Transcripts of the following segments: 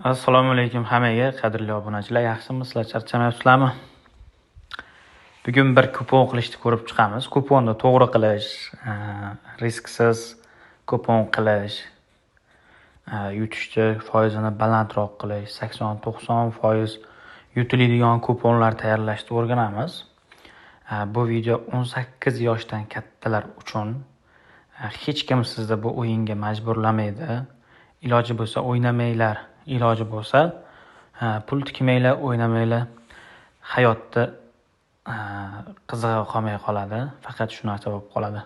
Assalomu alaykum hammaga, qadrli obunachilar. Yaxshimisizlar? Charchamayapsizlarmi? Bugun bir kupon qilishni ko'rib chiqamiz. Kuponni to'g'ri qilish, risksiz kupon qilish, yutishni foizini balandroq qilish, 80-90% yutiladigan kuponlar tayyorlashni o'rganamiz. Bu video 18 yoshdan kattalar uchun. Hech kim sizni bu o'yinga majburlamaydi. Iloji bo'lsa o'ynamanglar. Iloji bo'lsa pul tikmanglar, o'ynamanglar. Hayotda qizig'i qolmay qoladi. Faqat shu narsa bo'lib qoladi.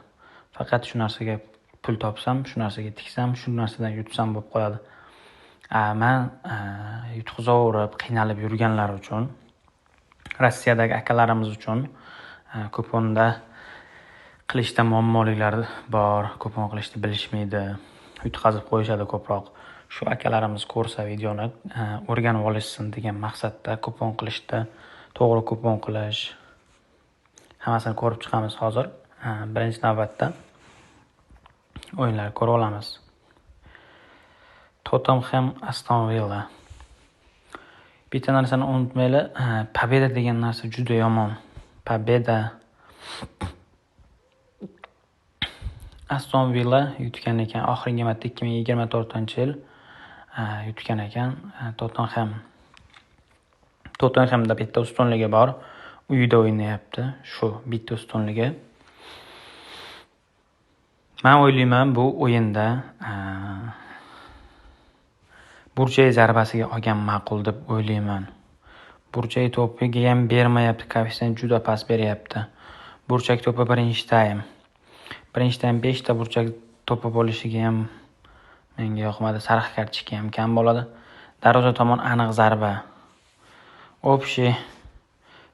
Faqat shu narsaga pul topsam, shu narsaga tiksam, shu narsadan yutsam bo'lib qoladi. Men yutqizaverib, qiynalib yurganlar uchun, Rossiyadagi akalarimiz uchun kuponda qilishda muammoliklar bor, kupon qilishni bilishmaydi, yutqazib qo'yishadi ko'proq. Shu akalarimiz ko'rsa videoni o'rganib olishsin degan maqsadda kupon qilishda, to'g'ri kupon qilish hammasini ko'rib chiqamiz hozir. Birinchi navbatda o'yinlar ko'rib olamiz. Tottenham Aston Villa. Bitta narsani unutmanglar, победа degan narsa juda yomon. Победа. Aston Villa yutgan ekan, oxirgi marta 2024-yil yutgan ekan. Tottenhamda bitta ustunligi bor. Uyida o'ynayapti. Shu bitta ustunligi. Men o'ylayman, bu o'yinda Burchay zarbasiga olgan ma'qul deb o'ylayman. Burchay to'piga ham bermayapti, koeffitsient juda past beryapti. Burchak to'pi birinchi taym 5 ta burchak to'pi bo'lishiga ham menga yoqmadi. Sariq kartochka ham kam bo'ladi. Darvoza tomon aniq zarba. Общий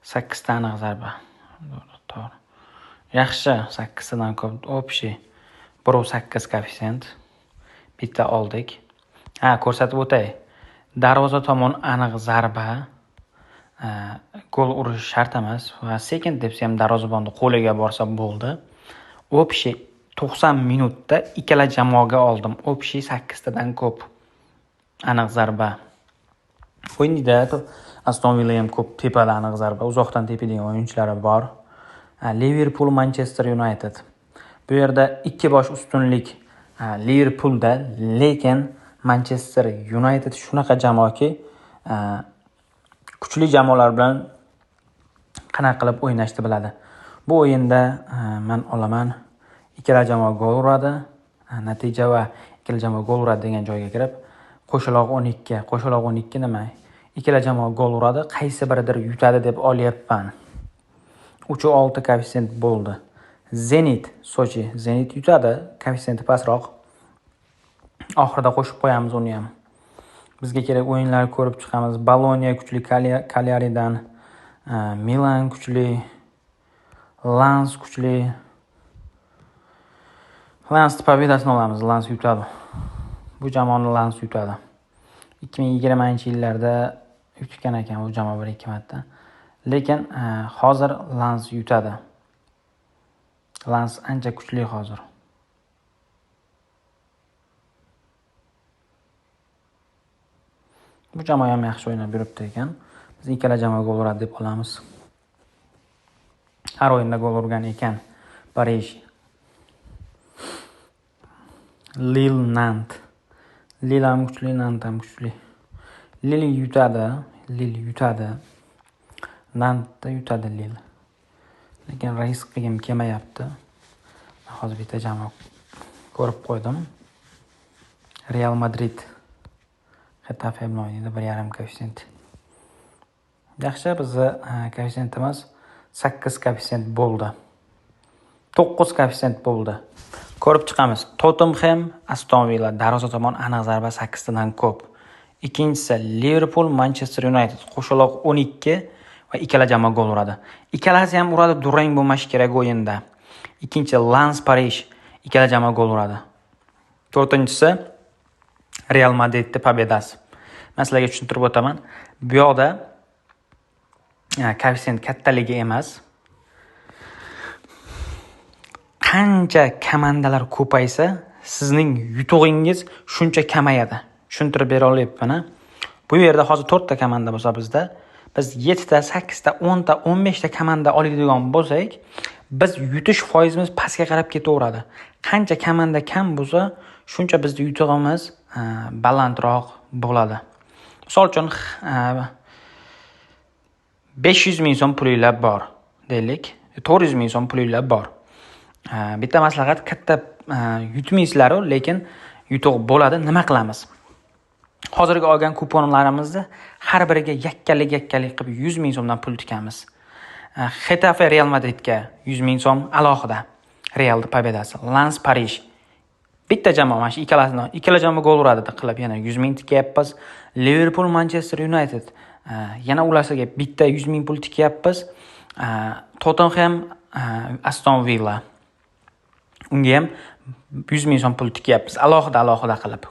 8 ta aniq zarba. To'g'ri. Yaxshi, 8 tadan ko'p. Общий 1.8 koeffitsient. Bitta oldik. Ko'rsatib o'tay. Darvoza tomon aniq zarba. Gol urish shart emas va second depsi ham darvozabonni qo'liga borsa bo'ldi. Общий 90 minutda ikkala jamoaga oldim. Общий 8 tadan ko'p aniq zarba. O'yinda Aston Villa ham ko'p tepada aniq zarba, uzoqdan tepadigan o'yinchilari bor. Liverpool Manchester United. Bu yerda ikki bosh ustunlik Liverpoolda, lekin Manchester United shunaqa jamoaki, kuchli jamoalar bilan qanaqa qilib o'ynashni biladi. Bu o'yinda men olaman ikkala jamoa gol uradi. Natija va ikkala jamoa gol uradi degan joyga kirib, qo'shaloq 12. Qo'shaloq 12 nima? Ikkala jamoa gol uradi, qaysi biridir yutadi deb olyapman. 3.6 koeffitsient bo'ldi. Zenit Sochi. Zenit yutadi, koeffitsiyenti pastroq. Oxirida qo'shib qo'yamiz uni ham. Bizga kerak o'yinlar ko'rib chiqamiz. Bologna kuchli Cagliaridan, Milan kuchli, Lens kuchli. Lens pobedasini olamiz. Lens yutadi. Bu jamoani Lens yutadi. 2020-yillarda yutgan ekan bu jamoa 1-2 marta. Lekin hozir Lens yutadi. Lens ancha kuchli hozir. Bu jamoa ham yaxshi o'ynab yuribdi ekan. Biz ikkala jamoa gol uradi deb olamiz. Har o'yinda gol urgan ekan. Parij. Lille Nantes. Lille ham kuchli, Nantes ham kuchli. Lille yutadi. Nantes yutadi Lille. Lekin risk qilgim kelmayapti. Hozir bitta jamoa ko'rib qo'ydim. Real Madrid. Getafe bilan o'ynaydi, 1.5 koeffitsient. Yaxshi, bizni koeffitsiyentimiz 8 koeffitsient bo'ldi. 9 koeffitsient bo'ldi. Ko'rib chiqamiz. Tottenham Aston Villa darvoza tomon aniq zarba 8 tadan ko'p. Ikkinchisi Liverpool Manchester United qo'shaloq 12 va ikkala jamoa gol uradi. Ikkalasi ham uradi, durang bo'lmashi kerak o'yinda. Ikkinchi Lens Parij, ikkala jamoa gol uradi. To'rtinchisi Real Madridning pobedasi. Men sizlarga tushuntirib o'taman. Bu yoqda koeffitsient kattaligi emas. Qancha komandalar ko'paysa, sizning yutug'ingiz shuncha kamayadi. Tushuntirib bera olyapman. Bu yerda hozir 4 ta komanda bo'lsa bizda, biz 7 ta, 8 ta, 10 ta, 15 ta komanda oladigan bo'lsak, biz yutish foizimiz pastga qarab ketaveradi. Qancha komanda kam bo'lsa, shuncha bizning yutug'imiz balandroq bo'ladi. Misol uchun 500 ming so'm pulinglar bor, deylik. 400 ming so'm pulinglar bor. Bitta maslahat, katta yutmaysizlar, lekin yutuq bo'ladi. Nima qilamiz? Hozirgi olgan kuponlarimizni har biriga yakkalik qilib 100 ming so'mdan pul tikamiz. Getafe Real Madridga 100 ming so'm alohida. Real pobedasi. Lens Parij. Bitta jamoa mana shu ikkala jamoa gol uradi qilib yana 100 ming tikyapmiz. Liverpool Manchester United yana ularga bitta 100 ming pul tikyapmiz. Tottenham Aston Villa. Unga ham 100 ming so'm pul tikyapmiz. Alohida qilib.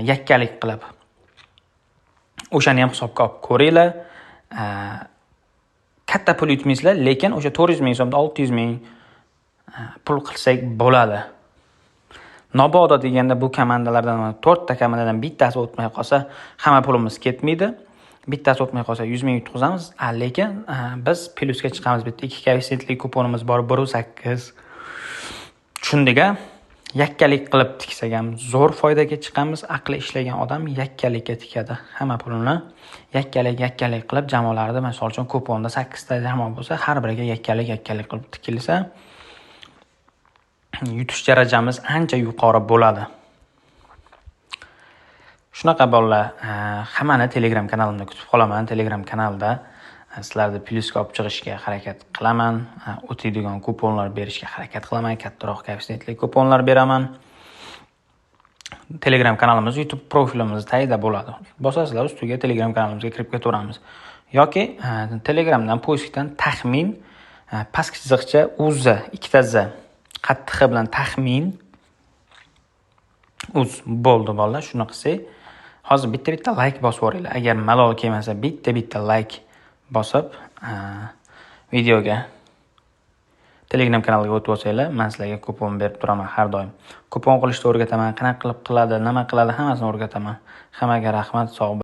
Yakkalik qilib. O'shani ham hisobga olib ko'ringlar. Katta pul yutmaysizlar, lekin o'sha 400 ming so'mdan 600 ming pul qilsak bo'ladi. Nobodo deganda bu komandalardan 4 ta komandadan bittasi o'tmay qolsa, hamma pulimiz ketmaydi. Bittasi o'tmay qolsa 100 ming yutqizamiz, lekin biz plyusga chiqamiz. Bitta 2 koeffitsiyentli kuponimiz bor, 1.8. Tushundiga? Yakkalik qilib tiksak ham zo'r foydaga chiqamiz. Aqli ishlagan odam yakkalikka tikadi. Hamma pulini yakkalik qilib jamoalarda, masalan uchun kuponda 8 ta jamoa bo'lsa, har biriga yakkalik qilib tikilsa, yutish darajamiz ancha yuqori bo'ladi. Shunaqa bolalar, hammani Telegram kanalimda kutib qolaman. Telegram kanalda sizlarni plyusga olib chiqishga harakat qilaman. O'tadigan kuponlar berishga harakat qilaman. Kattaroq koeffitsiyentli kuponlar beraman. Telegram kanalimiz YouTube profilimiz tagida bo'ladi. Bosasizlar, ustiga Telegram kanalimizga kirib ketaveramiz. Yoki Telegramdan poistdan taxmin pastki chiziqcha uz 2 ta z qattiq bilan taxmin uz bo'ldi bolalar. Shuni qilsak, hozir bitta like bosib yuboringlar. Agar malol kelmasa, bitta like bosib videoga Telegram kanaliga o'tib olsanglar, men sizlarga kupon berib turaman har doim. Kupon qilishni o'rgataman, qanaqa qilib qiladi, nima qiladi, hammasini o'rgataman. Hammaga rahmat, sog'